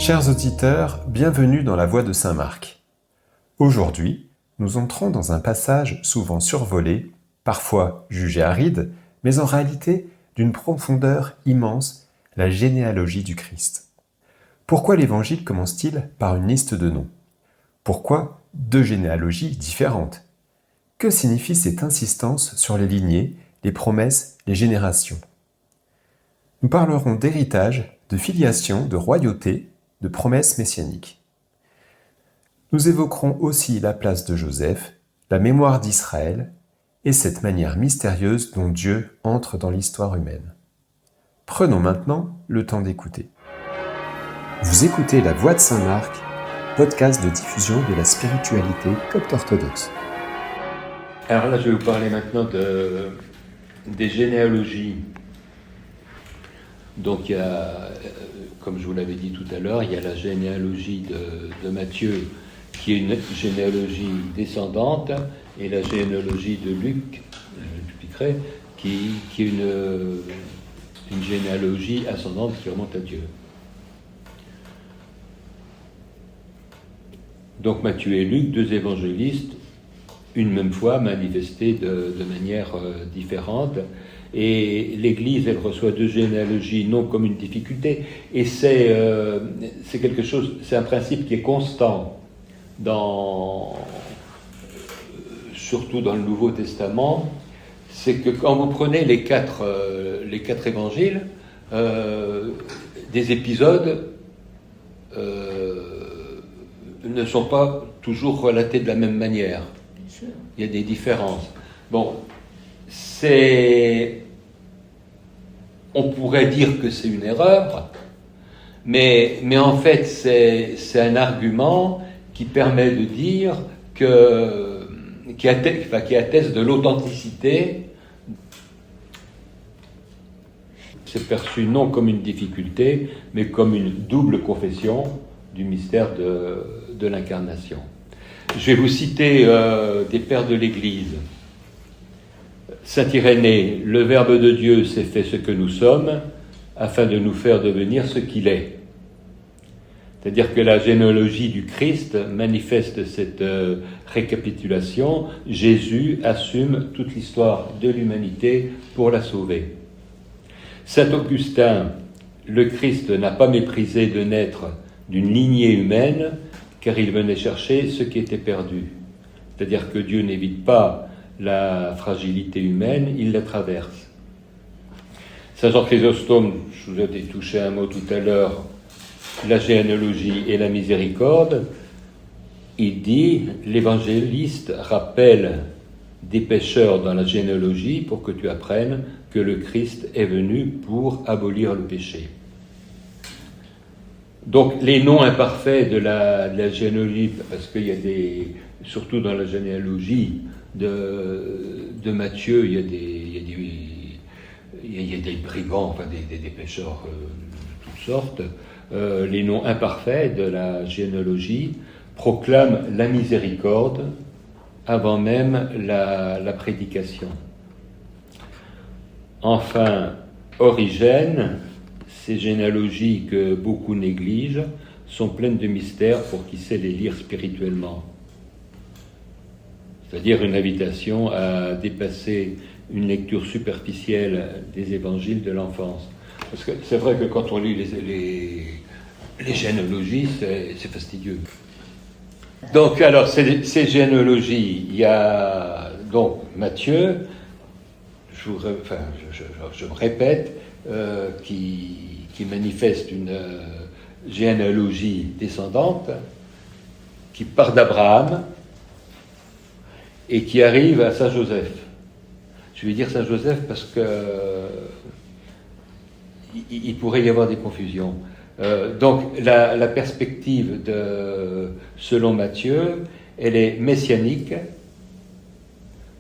Chers auditeurs, bienvenue dans la Voix de Saint Marc. Aujourd'hui, nous entrons dans un passage souvent survolé, parfois jugé aride, mais en réalité d'une profondeur immense, la généalogie du Christ. Pourquoi l'Évangile commence-t-il par une liste de noms? Pourquoi deux généalogies différentes? Que signifie cette insistance sur les lignées, les promesses, les générations? Nous parlerons d'héritage, de filiation, de royauté, de promesses messianiques. Nous évoquerons aussi la place de Joseph, la mémoire d'Israël et cette manière mystérieuse dont Dieu entre dans l'histoire humaine. Prenons maintenant le temps d'écouter. Vous écoutez La Voix de Saint Marc, podcast de diffusion de la spiritualité copte orthodoxe. Alors là, je vais vous parler maintenant des généalogies. Donc il y a, comme je vous l'avais dit tout à l'heure, il y a la généalogie de Matthieu, qui est une généalogie descendante, et la généalogie de Luc, je l'expliquerai, qui est une généalogie ascendante qui remonte à Dieu. Donc Matthieu et Luc, deux évangélistes, une même fois manifestés de manière différente. Et l'Église, elle reçoit deux généalogies non comme une difficulté, et c'est quelque chose, c'est un principe qui est constant surtout dans le Nouveau Testament. C'est que quand vous prenez les quatre évangiles, des épisodes ne sont pas toujours relatés de la même manière. Il y a des différences. Bon, on pourrait dire que c'est une erreur, mais en fait c'est un argument qui permet de dire qui atteste de l'authenticité. C'est perçu non comme une difficulté, mais comme une double confession du mystère de l'incarnation. Je vais vous citer des pères de l'Église. Saint Irénée, le Verbe de Dieu s'est fait ce que nous sommes, afin de nous faire devenir ce qu'il est. C'est-à-dire que la généalogie du Christ manifeste cette récapitulation. Jésus assume toute l'histoire de l'humanité pour la sauver. Saint Augustin, le Christ n'a pas méprisé de naître d'une lignée humaine, car il venait chercher ce qui était perdu. C'est-à-dire que Dieu n'évite pas la fragilité humaine, il la traverse. Saint Jean Chrysostome, je vous ai touché un mot tout à l'heure, la généalogie et la miséricorde, il dit, l'évangéliste rappelle des pécheurs dans la généalogie pour que tu apprennes que le Christ est venu pour abolir le péché. Donc les noms imparfaits de la généalogie, parce qu'il y a surtout dans la généalogie de Matthieu, il y a des brigands, enfin des pécheurs de toutes sortes. Les noms imparfaits de la généalogie proclament la miséricorde avant même la prédication. Enfin, Origène, ces généalogies que beaucoup négligent sont pleines de mystères pour qui sait les lire spirituellement. C'est-à-dire une invitation à dépasser une lecture superficielle des évangiles de l'enfance. Parce que c'est vrai que quand on lit les généalogies, c'est fastidieux. Donc, alors, ces généalogies, il y a donc Matthieu, je me répète, qui manifeste une généalogie descendante, qui part d'Abraham, et qui arrive à Saint Joseph. Je vais dire Saint Joseph parce que il pourrait y avoir des confusions. Donc la perspective selon Matthieu, elle est messianique,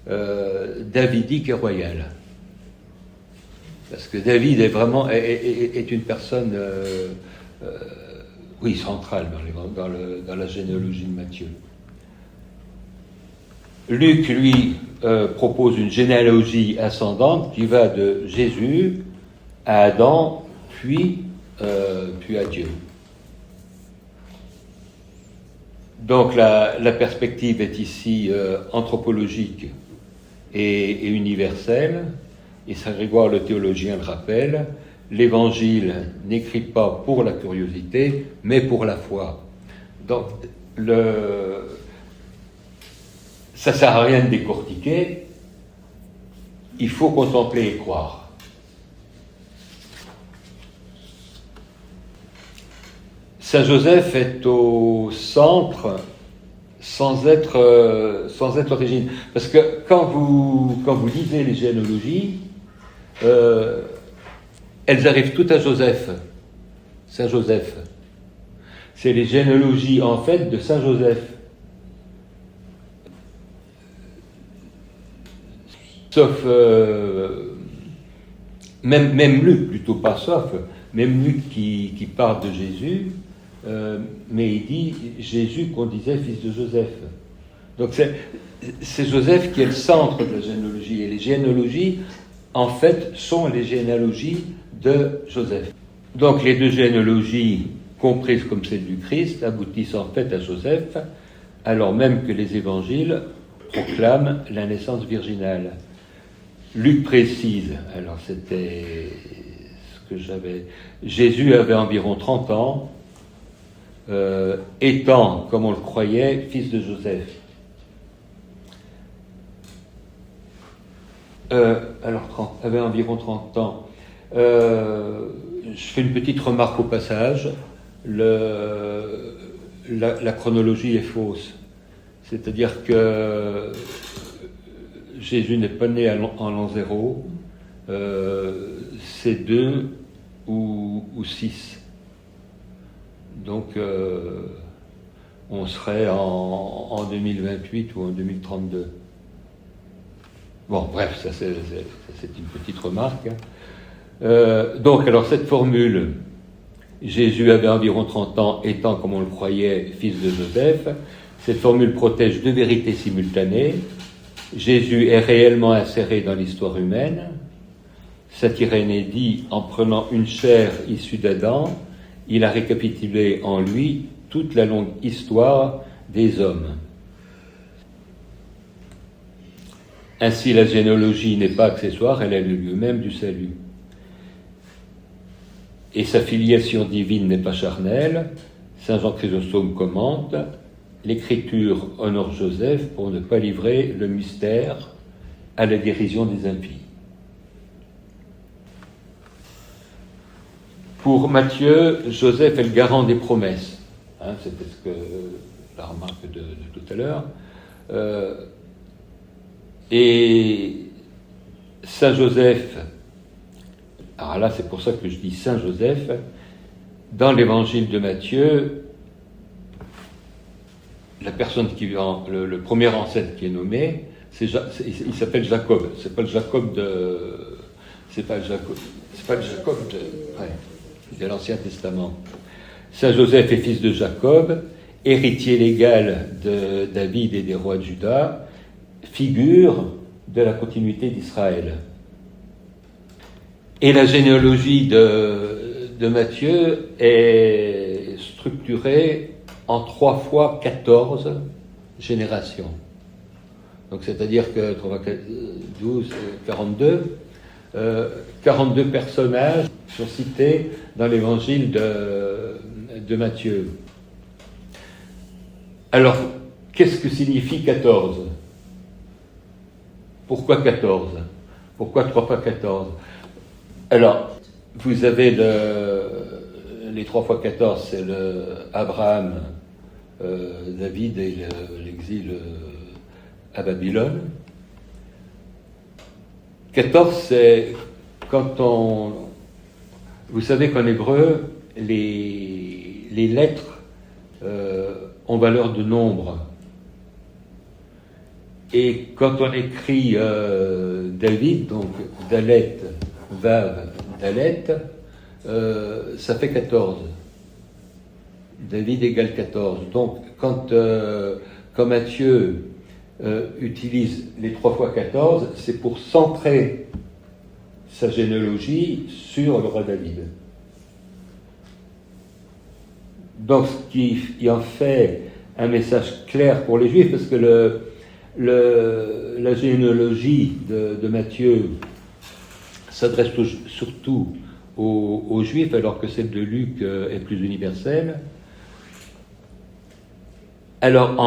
davidique et royale. Parce que David est une personne centrale dans la généalogie de Matthieu. Luc, lui, propose une généalogie ascendante qui va de Jésus à Adam, puis à Dieu. Donc la perspective est ici anthropologique et universelle, et Saint Grégoire le théologien le rappelle, l'Évangile n'écrit pas pour la curiosité, mais pour la foi. Donc ça ne sert à rien de décortiquer, il faut contempler et croire. Saint Joseph est au centre sans être origine. Parce que quand vous lisez les généalogies, elles arrivent toutes à Joseph, Saint Joseph. C'est les généalogies en fait de Saint Joseph. Sauf, même Luc, plutôt pas sauf, même Luc qui parle de Jésus, mais il dit Jésus qu'on disait fils de Joseph. Donc c'est Joseph qui est le centre de la généalogie, et les généalogies, en fait, sont les généalogies de Joseph. Donc les deux généalogies, comprises comme celle du Christ, aboutissent en fait à Joseph, alors même que les évangiles proclament la naissance virginale. Luc précise, alors c'était ce que j'avais, Jésus avait environ 30 ans, étant, comme on le croyait, fils de Joseph. Avait environ 30 ans. Je fais une petite remarque au passage. La chronologie est fausse. C'est-à-dire que Jésus n'est pas né en l'an 0, c'est 2 ou 6. Donc, on serait en 2028 ou en 2032. Bon, bref, ça c'est une petite remarque. Donc, alors cette formule, Jésus avait environ 30 ans, étant, comme on le croyait, fils de Joseph, cette formule protège deux vérités simultanées. Jésus est réellement inséré dans l'histoire humaine. Saint Irénée dit, en prenant une chair issue d'Adam, il a récapitulé en lui toute la longue histoire des hommes. Ainsi, la généalogie n'est pas accessoire, elle est le lieu même du salut. Et sa filiation divine n'est pas charnelle. Saint Jean Chrysostome commente, l'Écriture honore Joseph pour ne pas livrer le mystère à la dérision des impies. Pour Matthieu, Joseph est le garant des promesses. C'était ce que la remarque de tout à l'heure. Et Saint Joseph, alors là c'est pour ça que je dis Saint Joseph, dans l'évangile de Matthieu, la personne le premier ancêtre qui est nommé, il s'appelle Jacob. C'est pas le Jacob de l'Ancien Testament. Saint Joseph est fils de Jacob, héritier légal de David et des rois de Juda, figure de la continuité d'Israël. Et la généalogie de Matthieu est structurée en 3 fois 14 générations. Donc c'est-à-dire que 12, 42, 42 personnages sont cités dans l'évangile de Matthieu. Alors, qu'est-ce que signifie 14 ? Pourquoi 14 ? Pourquoi 3 fois 14 ? Alors, vous avez les 3 fois 14, c'est Abraham, David et l'exil à Babylone. 14, c'est quand vous savez qu'en hébreu, les lettres ont valeur de nombre. Et quand on écrit David, donc Dalet, Vav, Dalet, ça fait 14. David égale 14. Donc, quand Matthieu utilise les 3 fois 14, c'est pour centrer sa généalogie sur le roi David. Donc, ce qui en fait un message clair pour les Juifs, parce que la généalogie de Matthieu s'adresse surtout aux Juifs, alors que celle de Luc est plus universelle. Alors,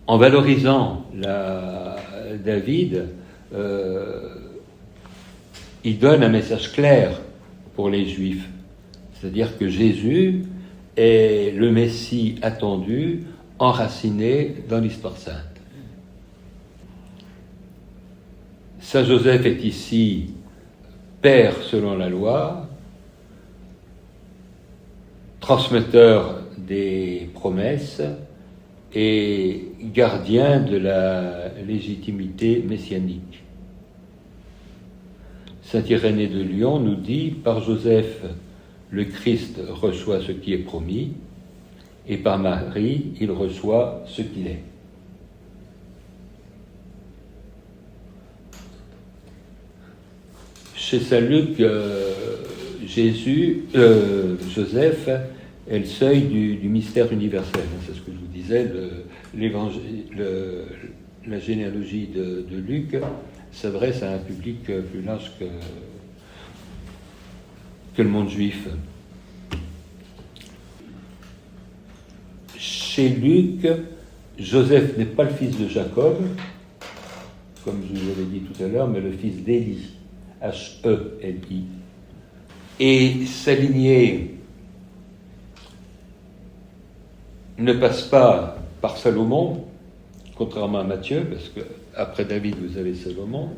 en valorisant David, il donne un message clair pour les Juifs. C'est-à-dire que Jésus est le Messie attendu, enraciné dans l'histoire sainte. Saint Joseph est ici père selon la loi, transmetteur des promesses et gardien de la légitimité messianique. Saint Irénée de Lyon nous dit « Par Joseph, le Christ reçoit ce qui est promis, et par Marie, il reçoit ce qu'il est. » Chez Saint Luc, Joseph est le seuil du mystère universel. C'est ce que je vous disais, la généalogie de Luc s'adresse à un public plus large que le monde juif. Chez Luc, Joseph n'est pas le fils de Jacob, comme je vous l'avais dit tout à l'heure, mais le fils d'Élie, H-E-L-I. Et sa lignée ne passe pas par Salomon, contrairement à Matthieu, parce qu'après David, vous avez Salomon,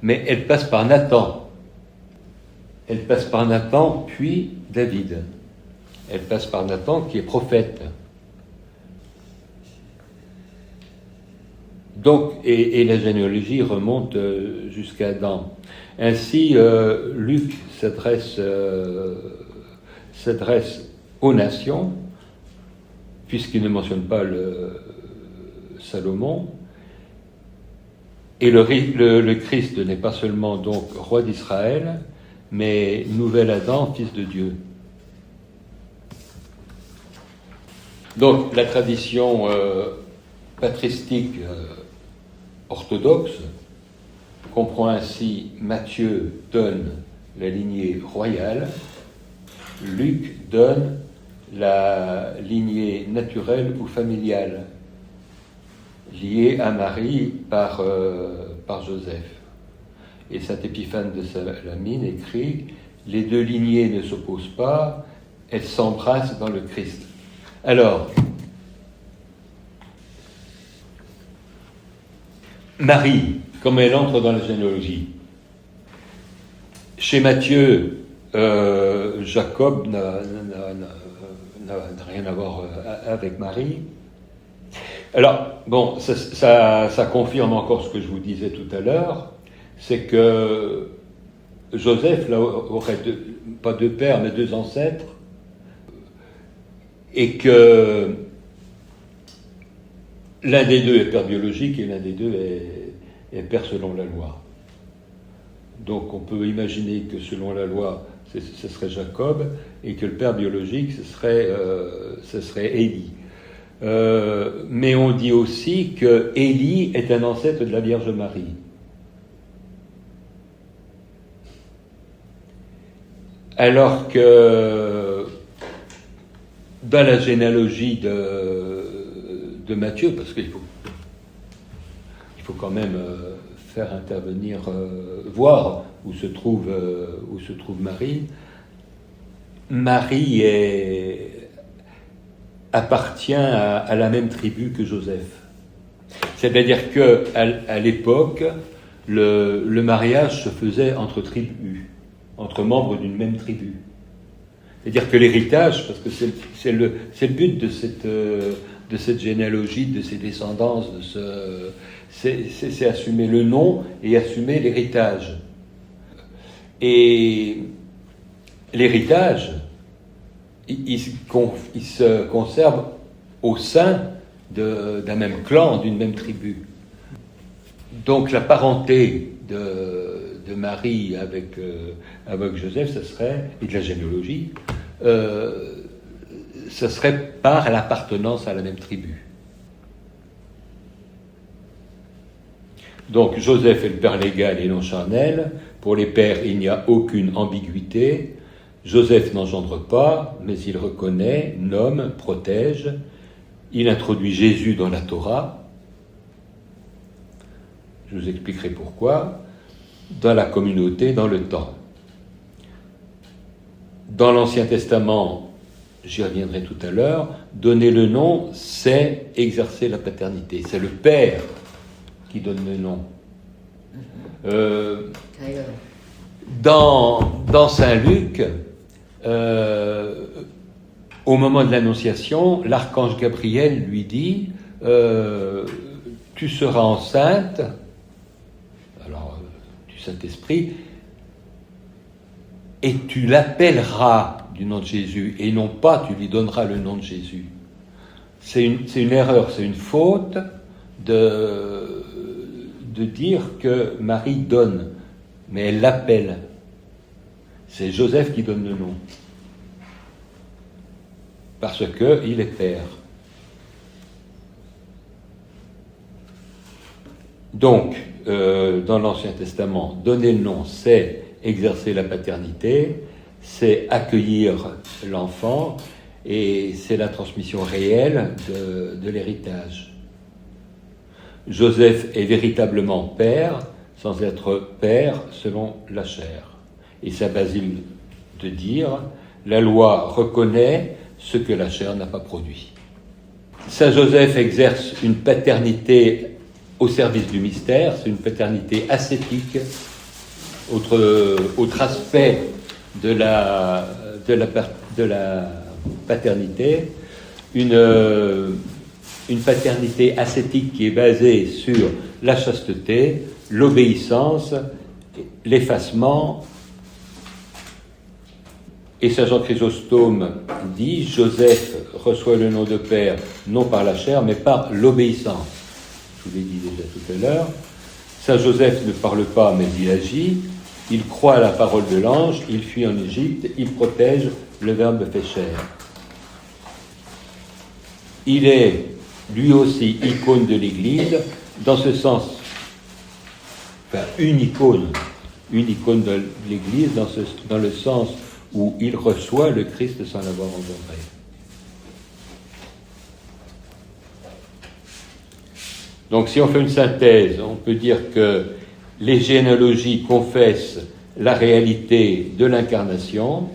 mais elle passe par Nathan. Elle passe par Nathan, puis David. Elle passe par Nathan, qui est prophète. Donc, et la généalogie remonte jusqu'à Adam. Ainsi, Luc s'adresse aux nations, puisqu'il ne mentionne pas Salomon. Et le Christ n'est pas seulement donc roi d'Israël, mais nouvel Adam, fils de Dieu. Donc, la tradition patristique orthodoxe comprend ainsi Matthieu donne la lignée royale, Luc donne la lignée naturelle ou familiale, liée à Marie par Joseph. Et saint Épiphane de Salamine écrit « Les deux lignées ne s'opposent pas, elles s'embrassent dans le Christ ». Alors, Marie, comme elle entre dans la généalogie. Chez Matthieu, Jacob n'a rien à voir avec Marie. Alors, bon, ça confirme encore ce que je vous disais tout à l'heure, c'est que Joseph là, aurait pas deux pères, mais deux ancêtres, et que l'un des deux est père biologique et l'un des deux est père selon la loi. Donc on peut imaginer que selon la loi, ce serait Jacob, et que le père biologique, ce serait Élie. Mais on dit aussi que Élie est un ancêtre de la Vierge Marie. Alors que dans la généalogie de Matthieu, parce qu'il faut quand même faire intervenir, voir où se trouve Marie. Marie appartient à la même tribu que Joseph. C'est-à-dire qu'à l'époque, le mariage se faisait entre tribus, entre membres d'une même tribu. C'est-à-dire que l'héritage, parce que c'est le but de cette généalogie, de ces descendances, c'est assumer le nom et assumer l'héritage. Et l'héritage, il se conserve au sein d'un même clan, d'une même tribu. Donc la parenté de Marie avec Joseph, et de la généalogie, ce serait par l'appartenance à la même tribu. Donc Joseph est le père légal et non charnel. Pour les pères, il n'y a aucune ambiguïté. Joseph n'engendre pas, mais il reconnaît, nomme, protège. Il introduit Jésus dans la Torah. Je vous expliquerai pourquoi. Dans la communauté, dans le temps. Dans l'Ancien Testament, j'y reviendrai tout à l'heure, donner le nom, c'est exercer la paternité. C'est le Père qui donne le nom. Dans Saint Luc, au moment de l'Annonciation, l'archange Gabriel lui dit tu seras enceinte, alors du Saint-Esprit, et tu l'appelleras du nom de Jésus, et non pas tu lui donneras le nom de Jésus. C'est une erreur, c'est une faute de dire que Marie donne, mais elle l'appelle. C'est Joseph qui donne le nom. Parce qu'il est père. Donc, dans l'Ancien Testament, donner le nom, c'est exercer la paternité, c'est accueillir l'enfant, et c'est la transmission réelle de l'héritage. Joseph est véritablement père, sans être père selon la chair. Et c'est à Basile de dire, la loi reconnaît ce que la chair n'a pas produit. Saint Joseph exerce une paternité au service du mystère, c'est une paternité ascétique, autre aspect de la paternité, une paternité ascétique qui est basée sur la chasteté, l'obéissance, l'effacement. Et Saint Jean Chrysostome dit, Joseph reçoit le nom de père non par la chair, mais par l'obéissance. Je vous l'ai dit déjà tout à l'heure. Saint Joseph ne parle pas, mais il agit. Il croit à la parole de l'ange, il fuit en Égypte, il protège, le Verbe fait chair. Il est lui aussi icône de l'Église, dans ce sens, enfin une icône de l'Église, dans le sens où il reçoit le Christ sans l'avoir engendré. Donc si on fait une synthèse, on peut dire que les généalogies confessent la réalité de l'incarnation.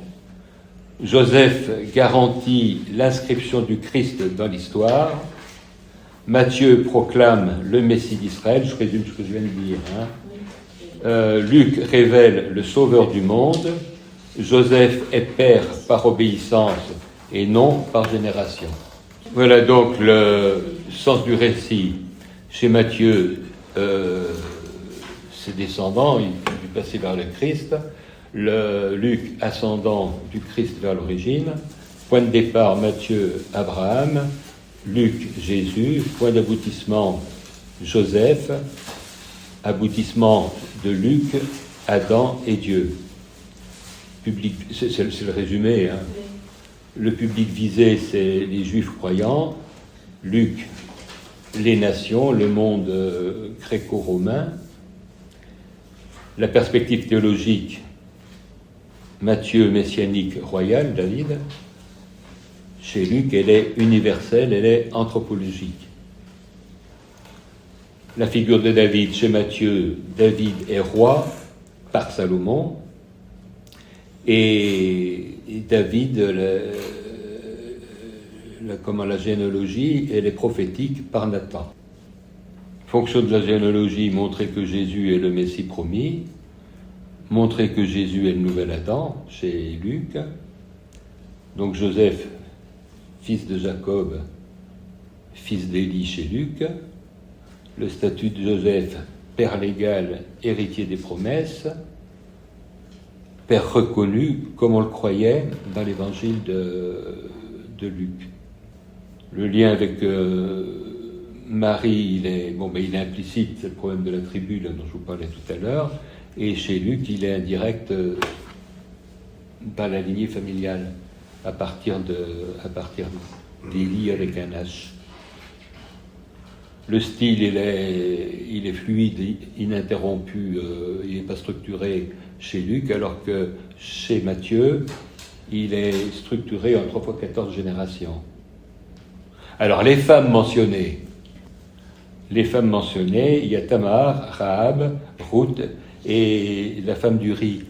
Joseph garantit l'inscription du Christ dans l'histoire. Matthieu proclame le Messie d'Israël, je résume ce que je viens de dire. Luc révèle le Sauveur du monde. Joseph est père par obéissance et non par génération. Voilà donc le sens du récit. Chez Matthieu, ses descendants, il dû passer vers le Christ. Luc, ascendant du Christ vers l'origine. Point de départ, Matthieu, Abraham. Luc, Jésus. Point d'aboutissement, Joseph. Aboutissement de Luc, Adam et Dieu. C'est le résumé. Hein. Le public visé, c'est les Juifs croyants. Luc, les nations, le monde gréco-romain. La perspective théologique, Matthieu, messianique, royal, David. Chez Luc, elle est universelle, elle est anthropologique. La figure de David, chez Matthieu, David est roi par Salomon. Et David, la généalogie, elle est prophétique par Nathan. Fonction de la généalogie, montrer que Jésus est le Messie promis, montrer que Jésus est le nouvel Adam, chez Luc. Donc Joseph, fils de Jacob, fils d'Élie chez Luc. Le statut de Joseph, père légal, héritier des promesses. Père reconnu, comme on le croyait dans l'évangile de Luc. Le lien avec Marie, il est implicite, c'est le problème de la tribu là, dont je vous parlais tout à l'heure, et chez Luc, il est indirect par la lignée familiale. à partir d'Élie avec un H. Le style, il est fluide, ininterrompu, il n'est pas structuré chez Luc, alors que chez Matthieu, il est structuré en 3 fois 14 générations. Alors, les femmes mentionnées, il y a Tamar, Rahab, Ruth et la femme d'Uri.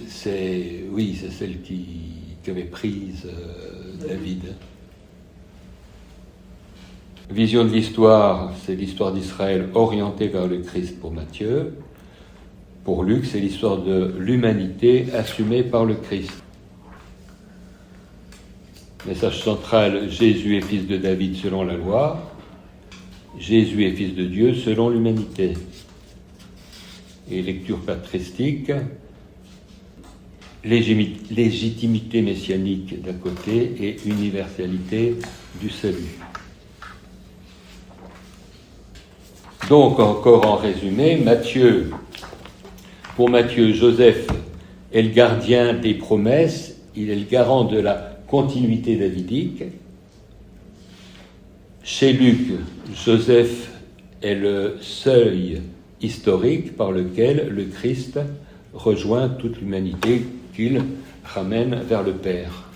C'est celle qui avait prise David. Vision de l'histoire, c'est l'histoire d'Israël orientée vers le Christ pour Matthieu. Pour Luc, c'est l'histoire de l'humanité assumée par le Christ. Message central, Jésus est fils de David selon la loi. Jésus est fils de Dieu selon l'humanité. Et lecture patristique, légitimité messianique d'un côté et universalité du salut. Donc, encore en résumé, pour Matthieu, Joseph est le gardien des promesses, il est le garant de la continuité davidique. Chez Luc, Joseph est le seuil historique par lequel le Christ rejoint toute l'humanité qu'il ramène vers le Père.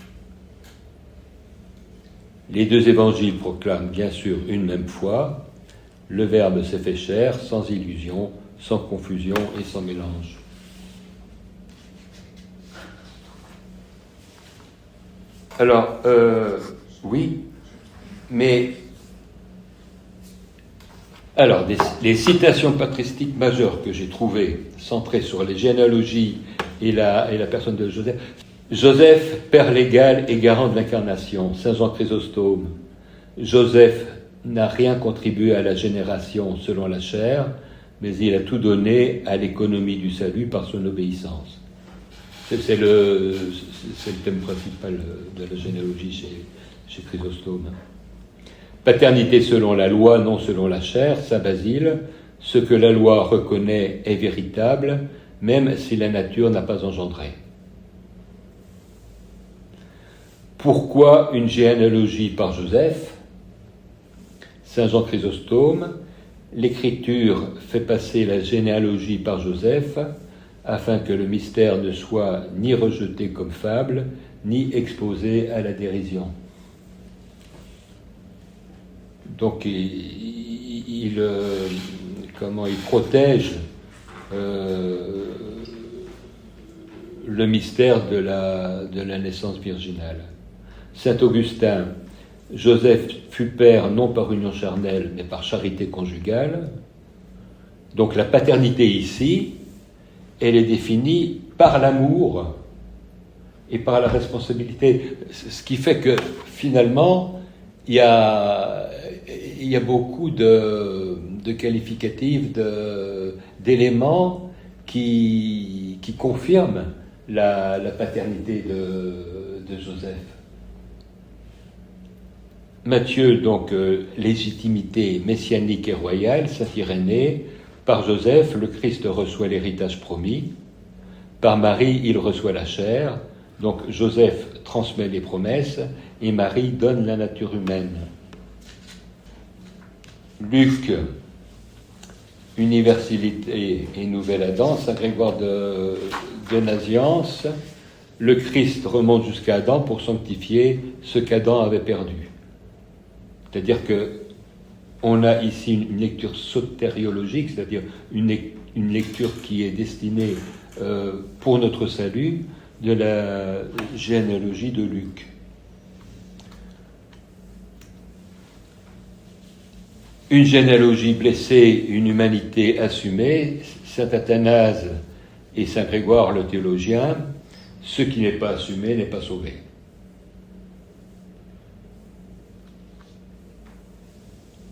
Les 2 évangiles proclament bien sûr une même foi. Le Verbe s'est fait chair, sans illusion, sans confusion et sans mélange. Alors, oui, mais... Alors, les citations patristiques majeures que j'ai trouvées, centrées sur les généalogies et la personne de Joseph. Joseph, père légal et garant de l'incarnation, Saint Jean Chrysostome. Joseph n'a rien contribué à la génération selon la chair, mais il a tout donné à l'économie du salut par son obéissance. C'est le thème principal de la généalogie chez Chrysostome. Paternité selon la loi, non selon la chair, Saint Basile. Ce que la loi reconnaît est véritable, même si la nature n'a pas engendré. Pourquoi une généalogie par Joseph ? Saint Jean Chrysostome, l'Écriture fait passer la généalogie par Joseph afin que le mystère ne soit ni rejeté comme fable, ni exposé à la dérision. Donc il protège le mystère de la naissance virginale. Saint Augustin, Joseph fut père non par union charnelle, mais par charité conjugale. Donc la paternité ici, elle est définie par l'amour et par la responsabilité. Ce qui fait que finalement, il y a beaucoup de qualificatifs, d'éléments qui confirment la paternité de Joseph. Matthieu, donc, légitimité messianique et royale, Saint Irénée, par Joseph, le Christ reçoit l'héritage promis, par Marie, il reçoit la chair, donc Joseph transmet les promesses, et Marie donne la nature humaine. Luc, universalité et nouvel Adam, Saint Grégoire de Naziance, le Christ remonte jusqu'à Adam pour sanctifier ce qu'Adam avait perdu. C'est-à-dire qu'on a ici une lecture sotériologique, c'est-à-dire une lecture qui est destinée pour notre salut de la généalogie de Luc. Une généalogie blessée, une humanité assumée, Saint Athanase et Saint Grégoire le théologien, ce qui n'est pas assumé n'est pas sauvé.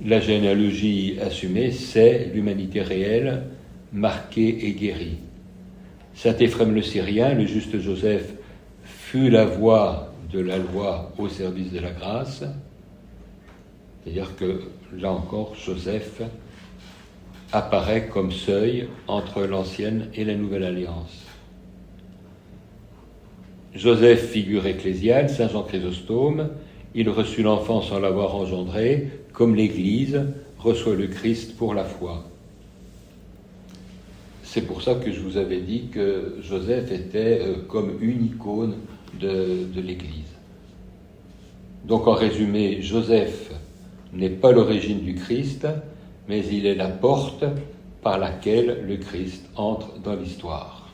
La généalogie assumée, c'est l'humanité réelle, marquée et guérie. Saint Éphrem le Syrien, le juste Joseph, fut la voix de la loi au service de la grâce. C'est-à-dire que, là encore, Joseph apparaît comme seuil entre l'ancienne et la nouvelle alliance. Joseph, figure ecclésiale, Saint Jean Chrysostome, il reçut l'enfant sans l'avoir engendré, comme l'Église reçoit le Christ pour la foi. C'est pour ça que je vous avais dit que Joseph était comme une icône de l'Église. Donc en résumé, Joseph n'est pas l'origine du Christ, mais il est la porte par laquelle le Christ entre dans l'histoire.